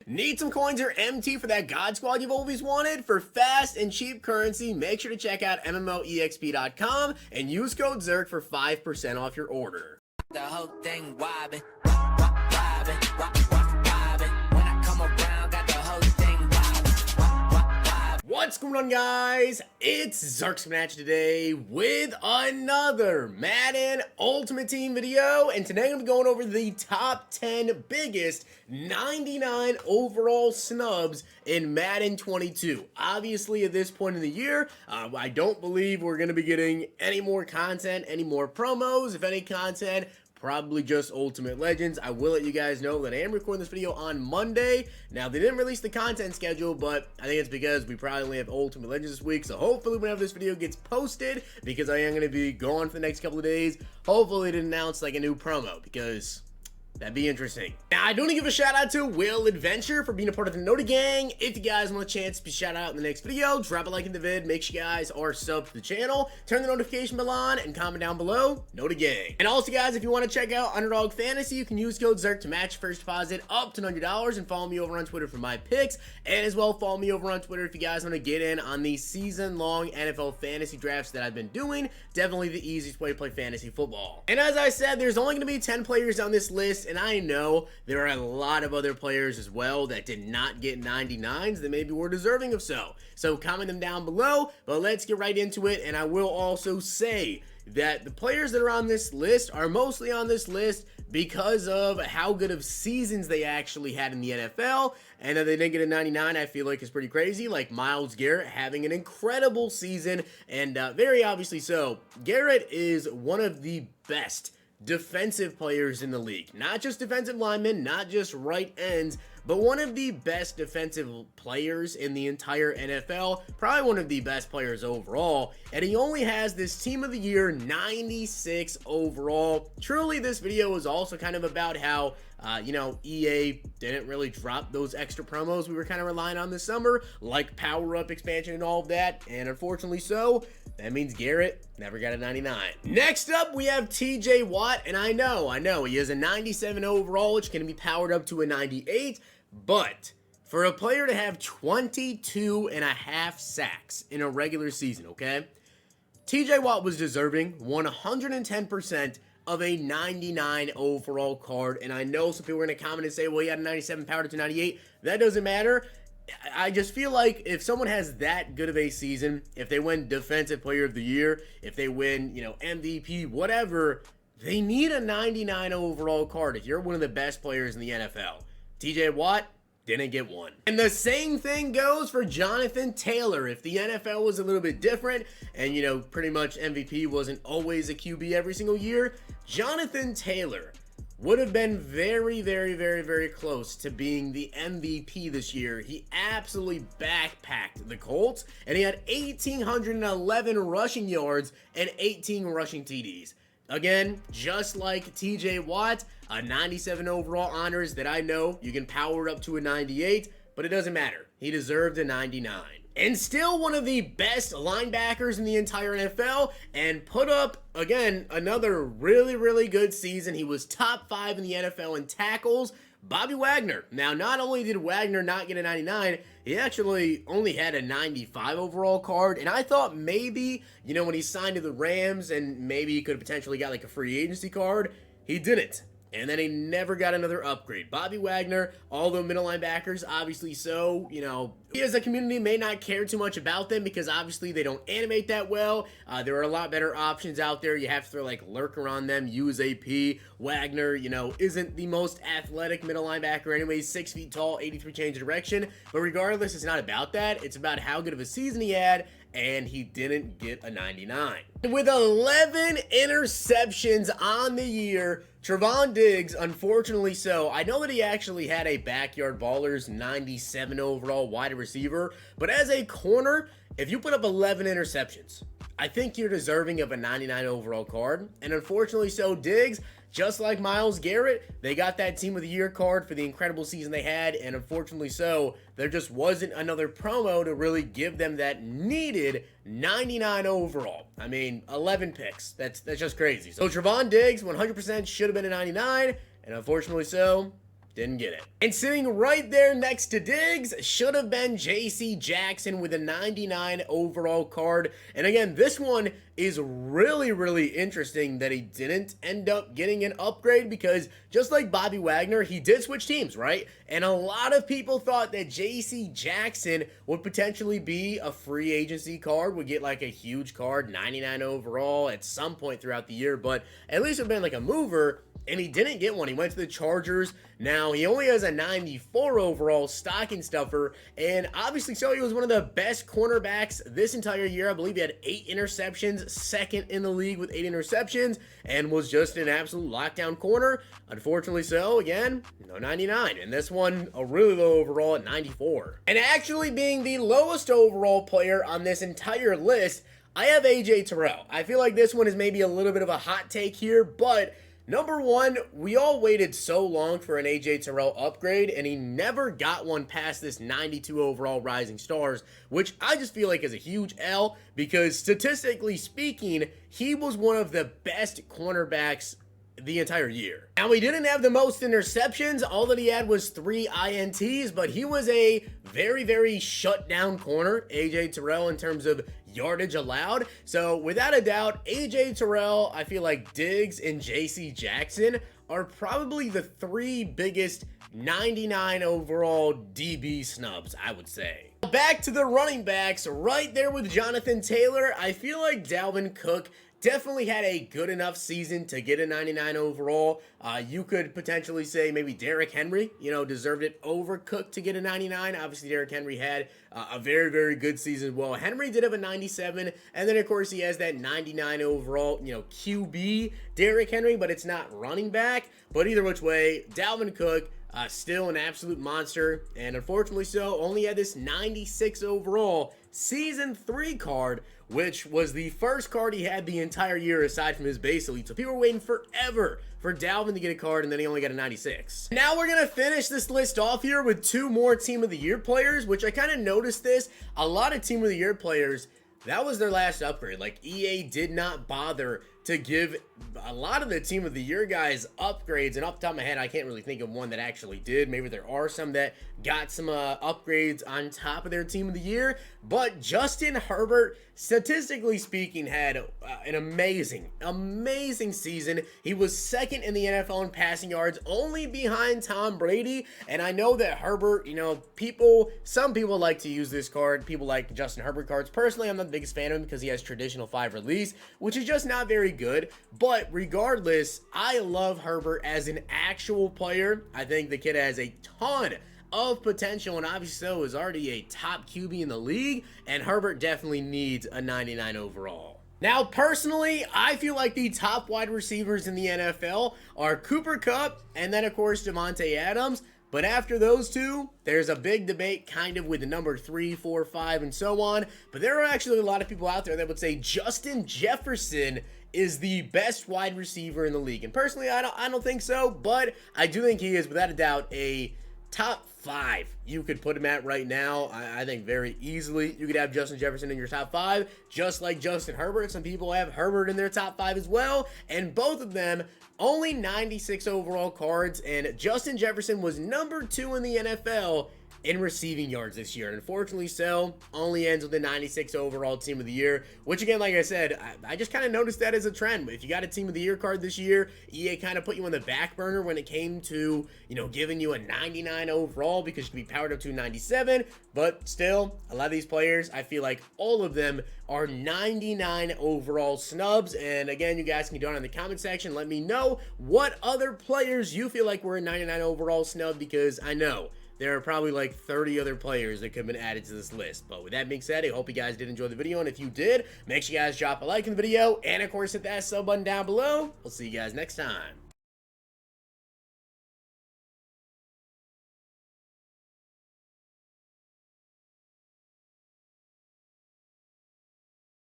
Need some coins or MT for that God Squad you've always wanted? For fast and cheap currency, make sure to check out MMOEXP.com and use code ZERK for 5% off your order. The whole thing wobbin', wobbin'. When I come around, got the whole thing wobbin'. What's going on, guys? It's Zirksee today with another Madden Ultimate Team video, and today I'm going over the top 10 biggest 99 overall snubs in Madden 22. Obviously, at this point in the year, I don't believe we're going to be getting any more content, any more promos, if any content. Probably just Ultimate Legends. I will let you guys know that I am recording this video on Monday. Now, they didn't release the content schedule, but I think it's because we probably only have Ultimate Legends this week. So hopefully whenever this video gets posted, because I am going to be gone for the next couple of days, hopefully they announce like a new promo, because that'd be interesting. Now, I do want to give a shout out to Will Adventure for being a part of the Nota Gang. If you guys want a chance to be shout out in the next video, drop a like in the vid, make sure you guys are subbed to the channel, turn the notification bell on, and comment down below, Nota Gang. And also, guys, if you want to check out Underdog Fantasy, you can use code ZERK to match first deposit up to $100, and follow me over on Twitter for my picks, and as well follow me over on Twitter if you guys want to get in on the season-long NFL fantasy drafts that I've been doing. Definitely the easiest way to play fantasy football. And as I said, there's only going to be 10 players on this list, and I know there are a lot of other players as well that did not get 99s that maybe were deserving of so. So comment them down below, but let's get right into it. And I will also say that the players that are on this list are mostly on this list because of how good of seasons they actually had in the NFL, and that they didn't get a 99, I feel like is pretty crazy. Like Myles Garrett having an incredible season, and very obviously so. Garrett is one of the best defensive players in the league. Not just defensive linemen, not just right ends, but one of the best defensive players in the entire NFL, probably one of the best players overall, and he only has this Team of the Year 96 overall. Truly, this video is also kind of about how EA didn't really drop those extra promos we were kind of relying on this summer, like power-up expansion and all of that, and unfortunately so, that means Garrett never got a 99. Next up, we have TJ Watt, and I know, he has a 97 overall, which can be powered up to a 98, but for a player to have 22 and a half sacks in a regular season, okay? TJ Watt was deserving 110% of a 99 overall card, and I know some people are going to comment and say, well, he had a 97 powered up to 98. That doesn't matter. I just feel like if someone has that good of a season, if they win Defensive Player of the Year, if they win, MVP, whatever, they need a 99 overall card if you're one of the best players in the NFL. TJ Watt didn't get one. And the same thing goes for Jonathan Taylor. If the NFL was a little bit different and, pretty much MVP wasn't always a QB every single year, Jonathan Taylor would have been very, very, very, very close to being the MVP this year. He absolutely backpacked the Colts, and he had 1,811 rushing yards and 18 rushing TDs. Again, just like TJ Watt, a 97 overall honors that I know you can power up to a 98, but it doesn't matter. He deserved a 99. And still one of the best linebackers in the entire NFL, and put up, again, another really, really good season. He was top 5 in the NFL in tackles, Bobby Wagner. Now, not only did Wagner not get a 99, he actually only had a 95 overall card, and I thought maybe, when he signed to the Rams, and maybe he could have potentially got like a free agency card, he didn't. And then he never got another upgrade. Bobby Wagner, although middle linebackers, obviously so, we as a community may not care too much about them because obviously they don't animate that well. There are a lot better options out there. You have to throw like lurker on them, use AP. Wagner, isn't the most athletic middle linebacker anyways, 6 feet tall, 83 change of direction. But regardless, it's not about that. It's about how good of a season he had, and he didn't get a 99. With 11 interceptions on the year, Trevon Diggs, unfortunately so, I know that he actually had a Backyard Ballers 97 overall wide receiver, but as a corner, if you put up 11 interceptions, I think you're deserving of a 99 overall card, and unfortunately so, Diggs, just like Myles Garrett, they got that Team of the Year card for the incredible season they had, and unfortunately so, there just wasn't another promo to really give them that needed 99 overall. I mean, 11 picks. That's just crazy. So Trevon Diggs 100% should have been a 99, and unfortunately so, didn't get it. And sitting right there next to Diggs should have been J.C. Jackson with a 99 overall card. And again, this one is really interesting that he didn't end up getting an upgrade, because just like Bobby Wagner, he did switch teams, right? And a lot of people thought that J.C. Jackson would potentially be a free agency card, would get like a huge card, 99 overall at some point throughout the year, but at least it would have been like a mover. And he didn't get one. He went to the Chargers. Now, he only has a 94 overall stocking stuffer, and obviously so, he was one of the best cornerbacks this entire year. I believe he had 8 interceptions, second in the league with 8 interceptions, and was just an absolute lockdown corner. Unfortunately so, again, no 99. And this one, a really low overall at 94. And actually being the lowest overall player on this entire list, I have AJ Terrell. I feel like this one is maybe a little bit of a hot take here, but number one, we all waited so long for an AJ Terrell upgrade, and he never got one past this 92 overall Rising Stars, which I just feel like is a huge L, because statistically speaking, he was one of the best cornerbacks the entire year. Now, he didn't have the most interceptions. All that he had was 3 INTs, but he was a very shut down corner, AJ Terrell, in terms of yardage allowed. So without a doubt, AJ Terrell, I feel like Diggs and JC Jackson are probably the 3 biggest 99 overall DB snubs, I would say. Back to the running backs, right there with Jonathan Taylor. I feel like Dalvin Cook definitely had a good enough season to get a 99 overall. You could potentially say maybe Derrick Henry, deserved it over Cook to get a 99. Obviously, Derrick Henry had a very good season as well. Henry did have a 97, and then, of course, he has that 99 overall, QB Derrick Henry, but it's not running back. But either which way, Dalvin Cook, still an absolute monster, and unfortunately so, only had this 96 overall Season 3 card, which was the first card he had the entire year aside from his base elite. So people were waiting forever for Dalvin to get a card, and then he only got a 96. Now we're going to finish this list off here with 2 more Team of the Year players, which I kind of noticed this. A lot of Team of the Year players, that was their last upgrade. Like, EA did not bother to give a lot of the Team of the Year guys upgrades, and off the top of my head, I can't really think of one that actually did. Maybe there are some that got some upgrades on top of their Team of the Year, but Justin Herbert, statistically speaking, had an amazing season. He was second in the NFL in passing yards, only behind Tom Brady, and I know that Herbert, some people like to use this card. People like Justin Herbert cards. Personally, I'm not the biggest fan of him because he has traditional 5 release, which is just not very good, but regardless, I love Herbert as an actual player. I think the kid has a ton of potential, and obviously so is already a top QB in the league, and Herbert definitely needs a 99 overall. Now, personally, I feel like the top wide receivers in the NFL are Cooper Kupp, and then, of course, Davante Adams. But after those 2, there's a big debate kind of with the number 3, 4, 5, and so on. But there are actually a lot of people out there that would say Justin Jefferson is the best wide receiver in the league. And personally, I don't think so, but I do think he is, without a doubt, a top 5 you could put him at right now. I think very easily you could have Justin Jefferson in your top 5, just like Justin Herbert. Some people have Herbert in their top 5 as well, and both of them only 96 overall cards, and Justin Jefferson was number 2 in the NFL in receiving yards this year. And unfortunately so, only ends with a 96 overall Team of the Year, which again, like I said, I just kind of noticed that as a trend. If you got a Team of the Year card this year, EA kind of put you on the back burner when it came to, giving you a 99 overall because you can be powered up to 97. But still, a lot of these players, I feel like all of them are 99 overall snubs. And again, you guys can do it in the comment section. Let me know what other players you feel like were a 99 overall snub, because I know there are probably like 30 other players that could have been added to this list. But with that being said, I hope you guys did enjoy the video. And if you did, make sure you guys drop a like in the video. And of course, hit that sub button down below. We'll see you guys next time.